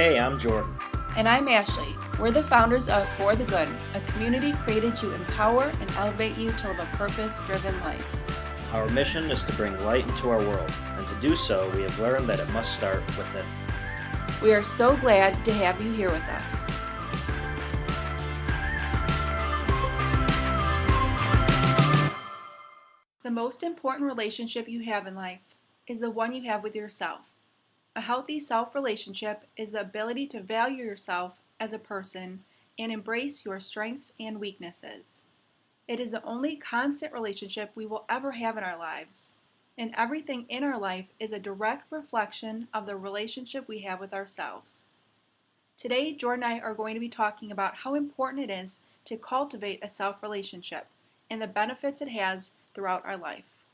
Hey, I'm Jordan. And I'm Ashley. We're the founders of For the Good, a community created to empower and elevate you to live a purpose-driven life. Our mission is to bring light into our world, and to do so, we have learned that it must start within. We are so glad to have you here with us. The most important relationship you have in life is the one you have with yourself. A healthy self-relationship is the ability to value yourself as a person and embrace your strengths and weaknesses. It is the only constant relationship we will ever have in our lives, and everything in our life is a direct reflection of the relationship we have with ourselves. Today, Jordan and I are going to be talking about how important it is to cultivate a self-relationship and the benefits it has throughout our life.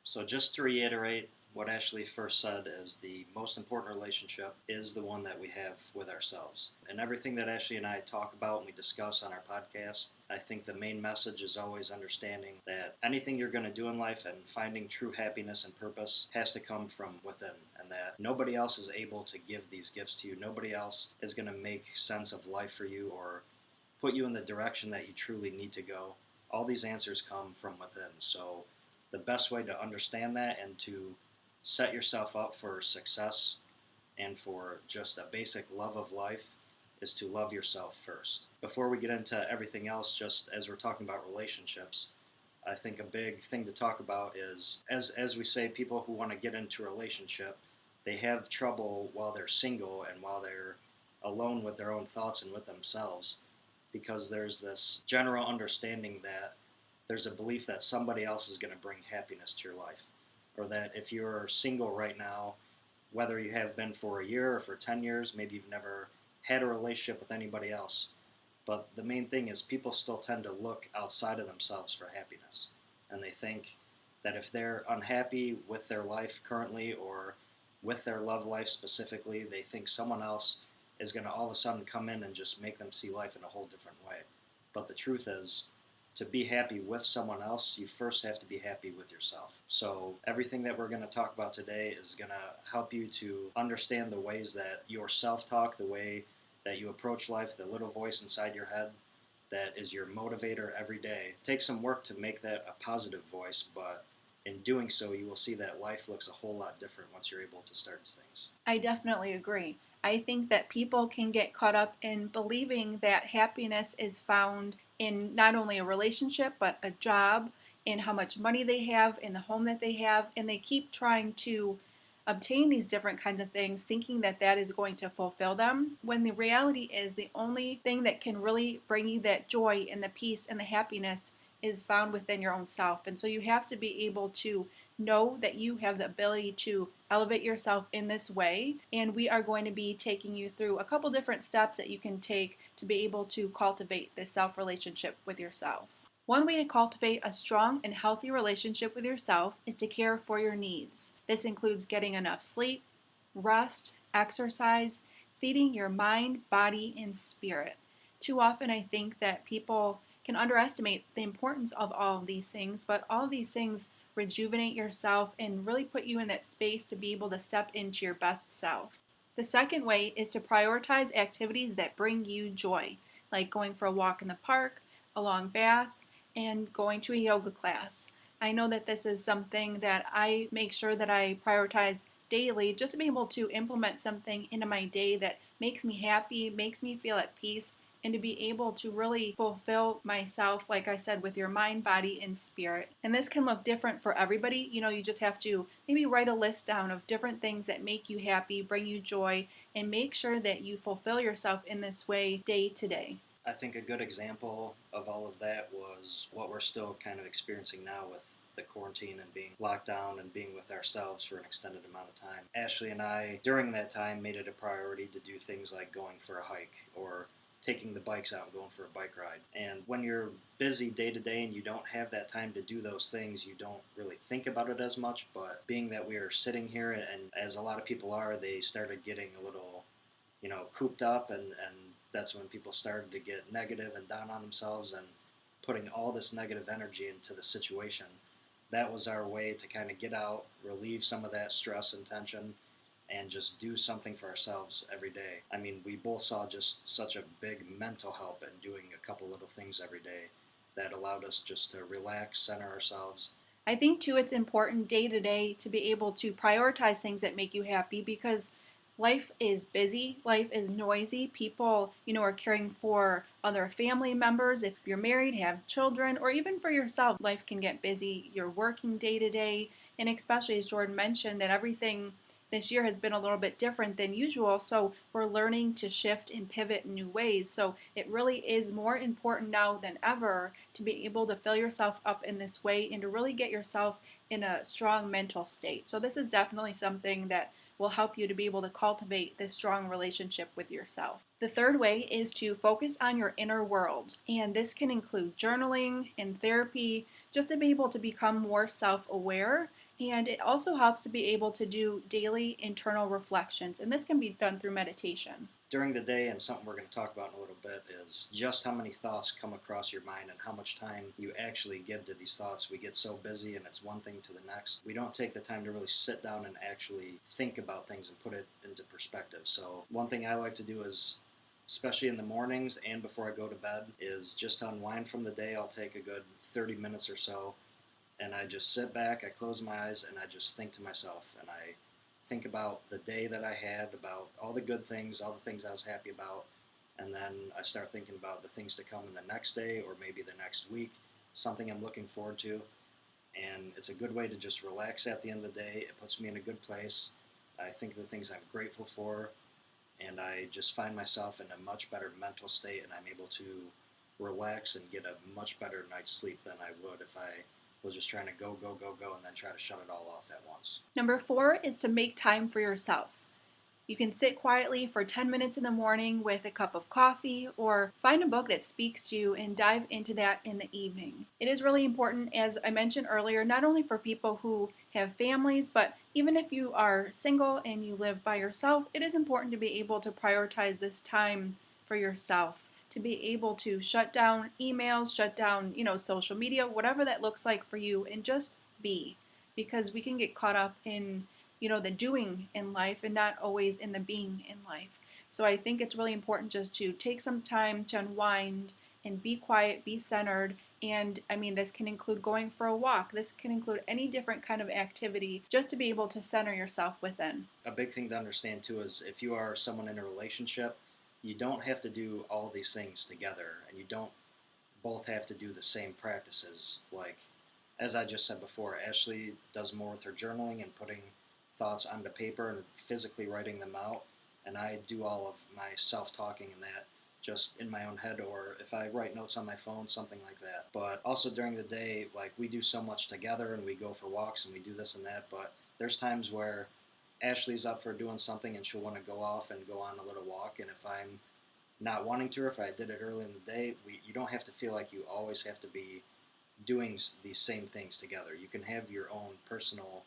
So just to reiterate, what Ashley first said is the most important relationship is the one that we have with ourselves. And everything that Ashley and I talk about and we discuss on our podcast, I think the main message is always understanding that anything you're going to do in life and finding true happiness and purpose has to come from within, and that nobody else is able to give these gifts to you. Nobody else is going to make sense of life for you or put you in the direction that you truly need to go. All these answers come from within. So the best way to understand that and to set yourself up for success and for just a basic love of life is to love yourself first. Before we get into everything else, just as we're talking about relationships, I think a big thing to talk about is, as we say, people who want to get into a relationship, they have trouble while they're single and while they're alone with their own thoughts and with themselves, because there's this general understanding that there's a belief that somebody else is going to bring happiness to your life. Or that if you're single right now, whether you have been for a year or for 10 years, maybe you've never had a relationship with anybody else. But the main thing is people still tend to look outside of themselves for happiness. And they think that if they're unhappy with their life currently or with their love life specifically, they think someone else is going to all of a sudden come in and just make them see life in a whole different way. But the truth is, to be happy with someone else, you first have to be happy with yourself. So everything that we're going to talk about today is going to help you to understand the ways that your self-talk, the way that you approach life, the little voice inside your head that is your motivator every day. It takes some work to make that a positive voice, but in doing so, you will see that life looks a whole lot different once you're able to start these things. I definitely agree. I think that people can get caught up in believing that happiness is found in not only a relationship, but a job, in how much money they have, in the home that they have, and they keep trying to obtain these different kinds of things, thinking that that is going to fulfill them, when the reality is the only thing that can really bring you that joy and the peace and the happiness is found within your own self. And so you have to be able to know that you have the ability to elevate yourself in this way, and we are going to be taking you through a couple different steps that you can take to be able to cultivate this self-relationship with yourself. One way to cultivate a strong and healthy relationship with yourself is to care for your needs. This includes getting enough sleep, rest, exercise, feeding your mind, body, and spirit. Too often I think that people can underestimate the importance of all of these things, but all of these things rejuvenate yourself and really put you in that space to be able to step into your best self. The second way is to prioritize activities that bring you joy, like going for a walk in the park, a long bath, and going to a yoga class. I know that this is something that I make sure that I prioritize daily, just to be able to implement something into my day that makes me happy, makes me feel at peace, and to be able to really fulfill myself, like I said, with your mind, body, and spirit. And this can look different for everybody. You just have to maybe write a list down of different things that make you happy, bring you joy, and make sure that you fulfill yourself in this way day to day. I think a good example of all of that was what we're still kind of experiencing now with the quarantine and being locked down and being with ourselves for an extended amount of time. Ashley and I, during that time, made it a priority to do things like going for a hike or taking the bikes out and going for a bike ride. And when you're busy day to day and you don't have that time to do those things, you don't really think about it as much. But being that we are sitting here, and as a lot of people are, they started getting a little, cooped up, and that's when people started to get negative and down on themselves and putting all this negative energy into the situation. That was our way to kind of get out, relieve some of that stress and tension, and just do something for ourselves every day. I mean, we both saw just such a big mental help in doing a couple little things every day that allowed us just to relax, center ourselves. I think too it's important day to day to be able to prioritize things that make you happy because life is busy, life is noisy. People, are caring for other family members. If you're married, have children, or even for yourself, life can get busy. You're working day to day, and especially as Jordan mentioned, that everything this year has been a little bit different than usual. So we're learning to shift and pivot in new ways. So it really is more important now than ever to be able to fill yourself up in this way and to really get yourself in a strong mental state. So this is definitely something that will help you to be able to cultivate this strong relationship with yourself. The third way is to focus on your inner world, and this can include journaling and therapy just to be able to become more self aware. And it also helps to be able to do daily internal reflections, and this can be done through meditation. During the day, and something we're going to talk about in a little bit, is just how many thoughts come across your mind and how much time you actually give to these thoughts. We get so busy and it's one thing to the next. We don't take the time to really sit down and actually think about things and put it into perspective. So one thing I like to do is, especially in the mornings and before I go to bed, is just unwind from the day. I'll take a good 30 minutes or so and I just sit back, I close my eyes, and I just think to myself, and I think about the day that I had, about all the good things, all the things I was happy about, and then I start thinking about the things to come in the next day or maybe the next week, something I'm looking forward to, and it's a good way to just relax at the end of the day. It puts me in a good place. I think of the things I'm grateful for, and I just find myself in a much better mental state, and I'm able to relax and get a much better night's sleep than I would if I was just trying to go, go, go, go, and then try to shut it all off at once. Number four is to make time for yourself. You can sit quietly for 10 minutes in the morning with a cup of coffee or find a book that speaks to you and dive into that in the evening. It is really important, as I mentioned earlier, not only for people who have families, but even if you are single and you live by yourself, it is important to be able to prioritize this time for yourself, to be able to shut down emails, shut down, social media, whatever that looks like for you, and just be. Because we can get caught up in the doing in life and not always in the being in life. So I think it's really important just to take some time to unwind and be quiet, be centered. And I mean, this can include going for a walk. This can include any different kind of activity just to be able to center yourself within. A big thing to understand too is if you are someone in a relationship, you don't have to do all these things together, and you don't both have to do the same practices. Like, as I just said before, Ashley does more with her journaling and putting thoughts onto paper and physically writing them out, and I do all of my self-talking and that just in my own head, or if I write notes on my phone, something like that. But also during the day, like, we do so much together and we go for walks and we do this and that, but there's times where Ashley's up for doing something and she'll want to go off and go on a little walk, and if I'm not wanting to, or if I did it early in the day, you don't have to feel like you always have to be doing these same things together. You can have your own personal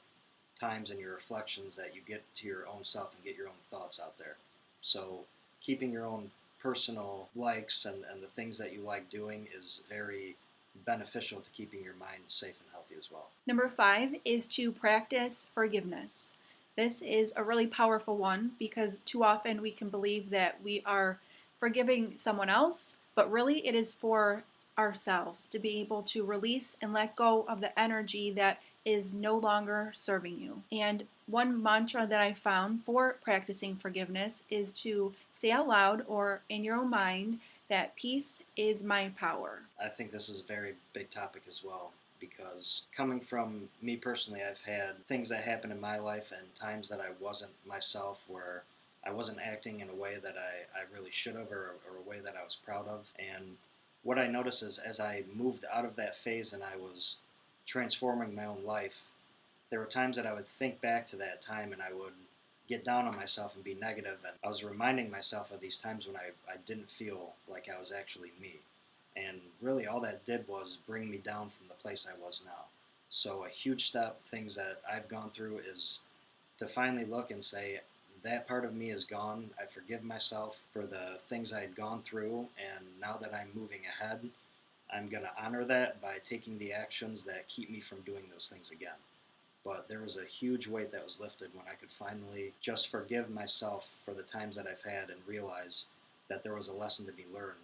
times and your reflections that you get to your own self and get your own thoughts out there. So keeping your own personal likes and the things that you like doing is very beneficial to keeping your mind safe and healthy as well. Number five is to practice forgiveness. This is a really powerful one because too often we can believe that we are forgiving someone else, but really it is for ourselves to be able to release and let go of the energy that is no longer serving you. And one mantra that I found for practicing forgiveness is to say out loud or in your own mind that peace is my power. I think this is a very big topic as well, because coming from me personally, I've had things that happen in my life and times that I wasn't myself, where I wasn't acting in a way that I really should have, or a way that I was proud of. And what I noticed is as I moved out of that phase and I was transforming my own life, there were times that I would think back to that time and I would get down on myself and be negative, and I was reminding myself of these times when I didn't feel like I was actually me. And really all that did was bring me down from the place I was now. So a huge step, things that I've gone through, is to finally look and say, that part of me is gone. I forgive myself for the things I had gone through, and now that I'm moving ahead, I'm going to honor that by taking the actions that keep me from doing those things again. But there was a huge weight that was lifted when I could finally just forgive myself for the times that I've had and realize that there was a lesson to be learned.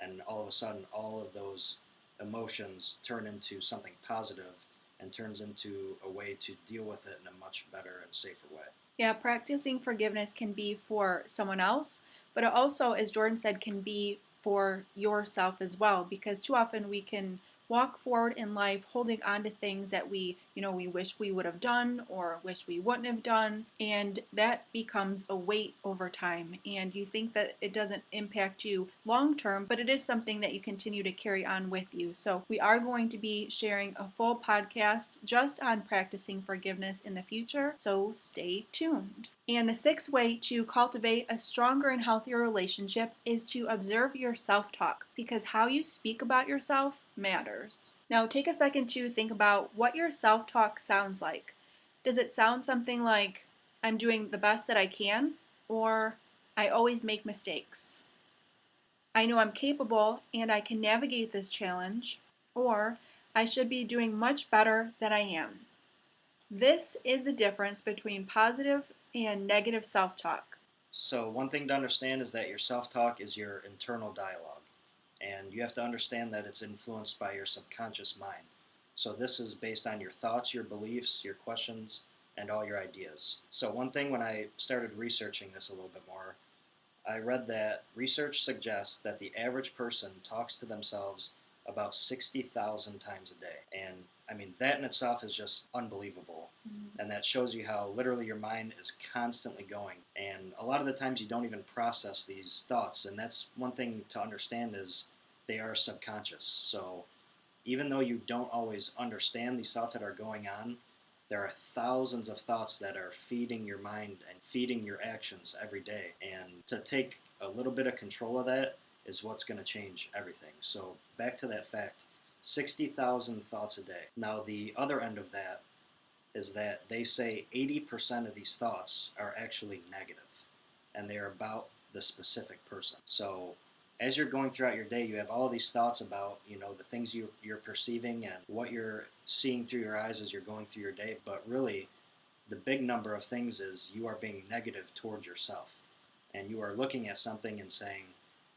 And all of a sudden, all of those emotions turn into something positive and turns into a way to deal with it in a much better and safer way. Yeah, practicing forgiveness can be for someone else, but it also, as Jordan said, can be for yourself as well, because too often we can walk forward in life holding on to things that we wish we would have done or wish we wouldn't have done, and that becomes a weight over time, and you think that it doesn't impact you long term, but it is something that you continue to carry on with you. So we are going to be sharing a full podcast just on practicing forgiveness in the future, so stay tuned. And the sixth way to cultivate a stronger and healthier relationship is to observe your self talk, because how you speak about yourself matters. Now, take a second to think about what your self talk sounds like. Does it sound something like, I'm doing the best that I can? Or, I always make mistakes? I know I'm capable and I can navigate this challenge? Or, I should be doing much better than I am? This is the difference between positive and negative self talk. So, one thing to understand is that your self talk is your internal dialogue, and you have to understand that it's influenced by your subconscious mind. So, this is based on your thoughts, your beliefs, your questions, and all your ideas. So, one thing when I started researching this a little bit more, I read that research suggests that the average person talks to themselves about 60,000 times a day. And I mean, that in itself is just unbelievable. Mm-hmm. And that shows you how literally your mind is constantly going. And a lot of the times you don't even process these thoughts. And that's one thing to understand is they are subconscious. So even though you don't always understand these thoughts that are going on, there are thousands of thoughts that are feeding your mind and feeding your actions every day. And to take a little bit of control of that is what's going to change everything. So, back to that fact, 60,000 thoughts a day. Now, the other end of that is that they say 80% of these thoughts are actually negative, and they're about the specific person. So, as you're going throughout your day, you have all these thoughts about, the things you're perceiving and what you're seeing through your eyes as you're going through your day. But really, the big number of things is you are being negative towards yourself. And you are looking at something and saying,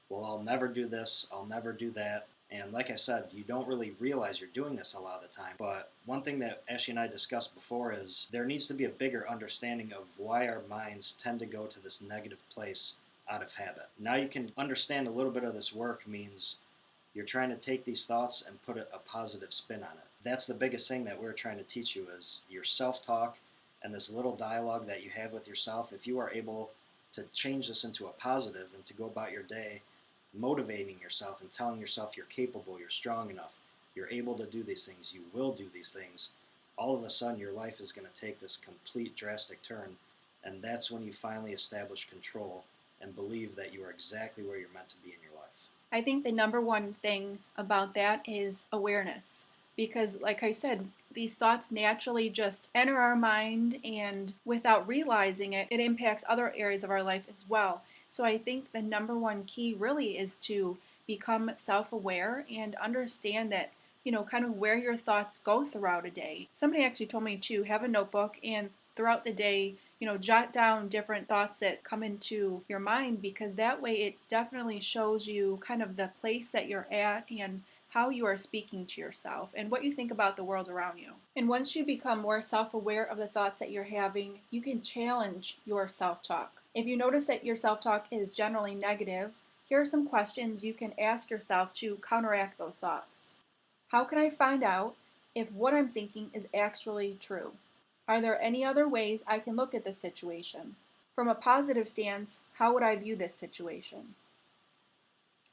well, I'll never do this, I'll never do that. And like I said, you don't really realize you're doing this a lot of the time. But one thing that Ashley and I discussed before is there needs to be a bigger understanding of why our minds tend to go to this negative place out of habit. Now you can understand a little bit of this work means you're trying to take these thoughts and put a positive spin on it. That's the biggest thing that we're trying to teach you is your self-talk and this little dialogue that you have with yourself. If you are able to change this into a positive and to go about your day motivating yourself and telling yourself you're capable, you're strong enough, you're able to do these things, you will do these things, all of a sudden your life is going to take this complete drastic turn. And that's when you finally establish control and believe that you are exactly where you're meant to be in your life. I think the number one thing about that is awareness. Because, like I said, these thoughts naturally just enter our mind, and without realizing it, it impacts other areas of our life as well. So, I think the number one key really is to become self aware and understand that, kind of where your thoughts go throughout a day. Somebody actually told me to have a notebook and throughout the day, jot down different thoughts that come into your mind, because that way it definitely shows you kind of the place that you're at and how you are speaking to yourself and what you think about the world around you. And once you become more self aware of the thoughts that you're having, you can challenge your self talk. If you notice that your self talk is generally negative, here are some questions you can ask yourself to counteract those thoughts. How can I find out if what I'm thinking is actually true? Are there any other ways I can look at this situation? From a positive stance, how would I view this situation?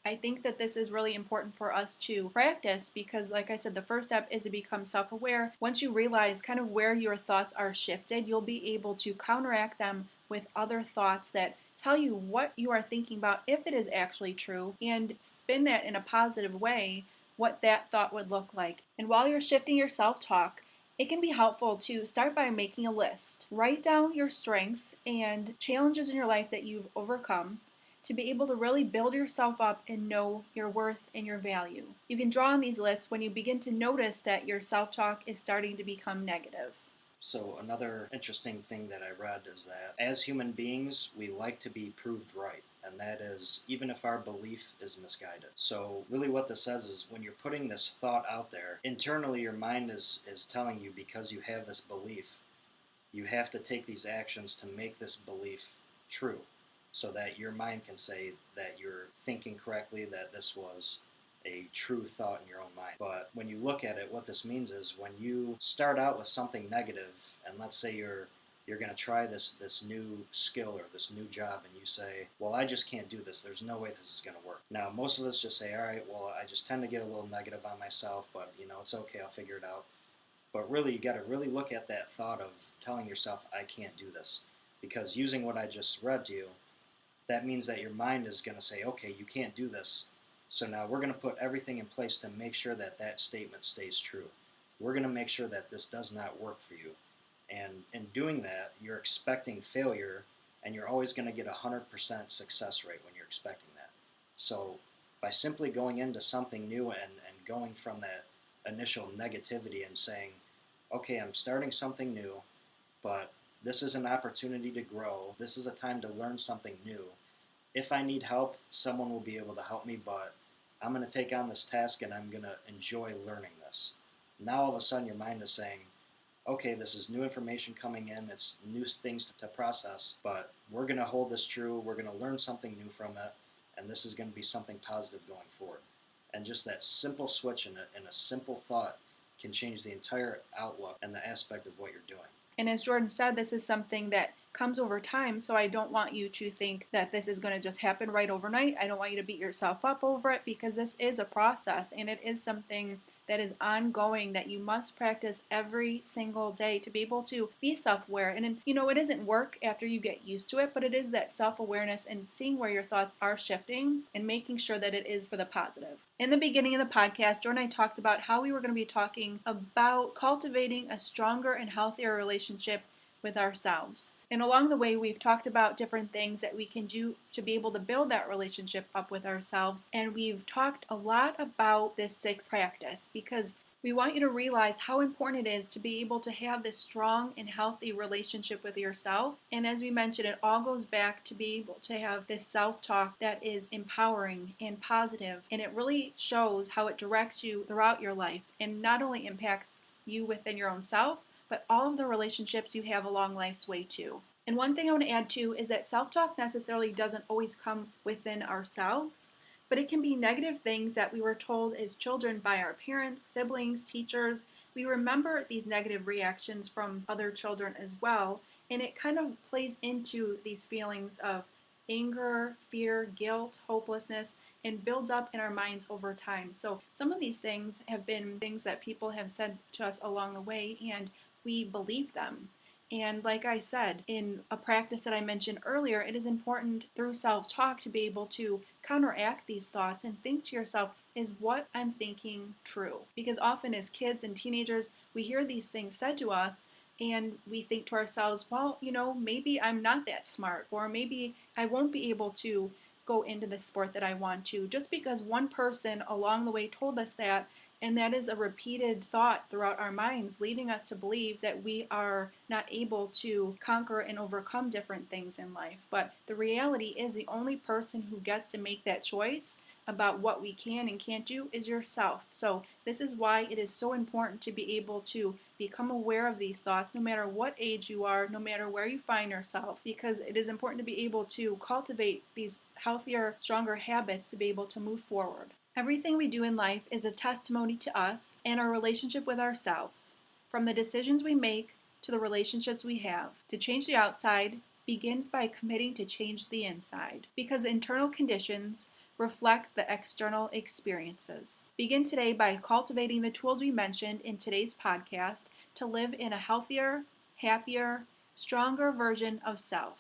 I think that this is really important for us to practice because, like I said, the first step is to become self aware. Once you realize kind of where your thoughts are shifted, you'll be able to counteract them with other thoughts that tell you what you are thinking about, if it is actually true, and spin that in a positive way, what that thought would look like. And while you're shifting your self talk, it can be helpful to start by making a list. Write down your strengths and challenges in your life that you've overcome to be able to really build yourself up and know your worth and your value. You can draw on these lists when you begin to notice that your self talk is starting to become negative. So another interesting thing that I read is that as human beings, we like to be proved right. And that is even if our belief is misguided. So really what this says is when you're putting this thought out there, internally your mind is telling you, because you have this belief, you have to take these actions to make this belief true, so that your mind can say that you're thinking correctly, that this was a true thought in your own mind. But when you look at it, what this means is when you start out with something negative, and let's say you're going to try this new skill or this new job, and you say, well, I just can't do this, there's no way this is going to work. Now most of us just say, all right, well, I just tend to get a little negative on myself, but it's okay, I'll figure it out. But really, you got to really look at that thought of telling yourself, I can't do this. Because using what I just read to you, that means that your mind is going to say, okay, you can't do this. So now we're going to put everything in place to make sure that that statement stays true. We're going to make sure that this does not work for you. And in doing that, you're expecting failure, and you're always going to get a 100% success rate when you're expecting that. So by simply going into something new and going from that initial negativity and saying, okay, I'm starting something new, but this is an opportunity to grow. This is a time to learn something new. If I need help, someone will be able to help me, but I'm going to take on this task and I'm going to enjoy learning this. Now all of a sudden your mind is saying, okay, this is new information coming in, it's new things to process, but we're going to hold this true, we're going to learn something new from it, and this is going to be something positive going forward. And just that simple switch in a simple thought can change the entire outlook and the aspect of what you're doing. And as Jordan said, this is something that comes over time, so I don't want you to think that this is going to just happen right overnight. I don't want you to beat yourself up over it, because this is a process, and it is something that is ongoing that you must practice every single day to be able to be self-aware. And it isn't work after you get used to it, but it is that self-awareness and seeing where your thoughts are shifting and making sure that it is for the positive. In the beginning of the podcast, Jordan and I talked about how we were going to be talking about cultivating a stronger and healthier relationship with ourselves. And along the way, we've talked about different things that we can do to be able to build that relationship up with ourselves. And we've talked a lot about this sixth practice, because we want you to realize how important it is to be able to have this strong and healthy relationship with yourself. And as we mentioned, it all goes back to be able to have this self-talk that is empowering and positive. And it really shows how it directs you throughout your life and not only impacts you within your own self, but all of the relationships you have along life's way too. And one thing I want to add too is that self-talk necessarily doesn't always come within ourselves, but it can be negative things that we were told as children by our parents, siblings, teachers. We remember these negative reactions from other children as well, and it kind of plays into these feelings of anger, fear, guilt, hopelessness, and builds up in our minds over time. So some of these things have been things that people have said to us along the way, and we believe them. And like I said, in a practice that I mentioned earlier, it is important through self-talk to be able to counteract these thoughts and think to yourself, is what I'm thinking true? Because often as kids and teenagers, we hear these things said to us and we think to ourselves, well, maybe I'm not that smart, or maybe I won't be able to go into the sport that I want to, just because one person along the way told us that. And that is a repeated thought throughout our minds, leading us to believe that we are not able to conquer and overcome different things in life. But the reality is the only person who gets to make that choice about what we can and can't do is yourself. So this is why it is so important to be able to become aware of these thoughts, no matter what age you are, no matter where you find yourself, because it is important to be able to cultivate these healthier, stronger habits to be able to move forward. Everything we do in life is a testimony to us and our relationship with ourselves. From the decisions we make to the relationships we have. To change the outside begins by committing to change the inside, because the internal conditions reflect the external experiences. Begin today by cultivating the tools we mentioned in today's podcast to live in a healthier, happier, stronger version of self.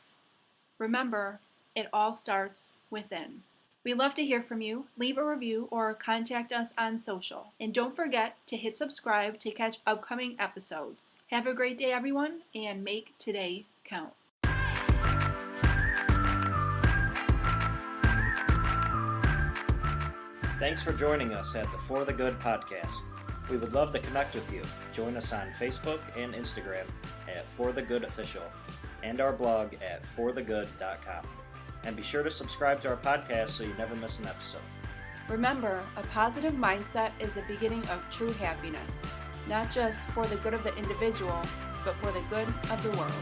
Remember, it all starts within. We love to hear from you. Leave a review or contact us on social. And don't forget to hit subscribe to catch upcoming episodes. Have a great day, everyone, and make today count. Thanks for joining us at the For the Good podcast. We would love to connect with you. Join us on Facebook and Instagram at forthegoodofficial and our blog at forthegood.com. And be sure to subscribe to our podcast so you never miss an episode. Remember, a positive mindset is the beginning of true happiness, not just for the good of the individual, but for the good of the world.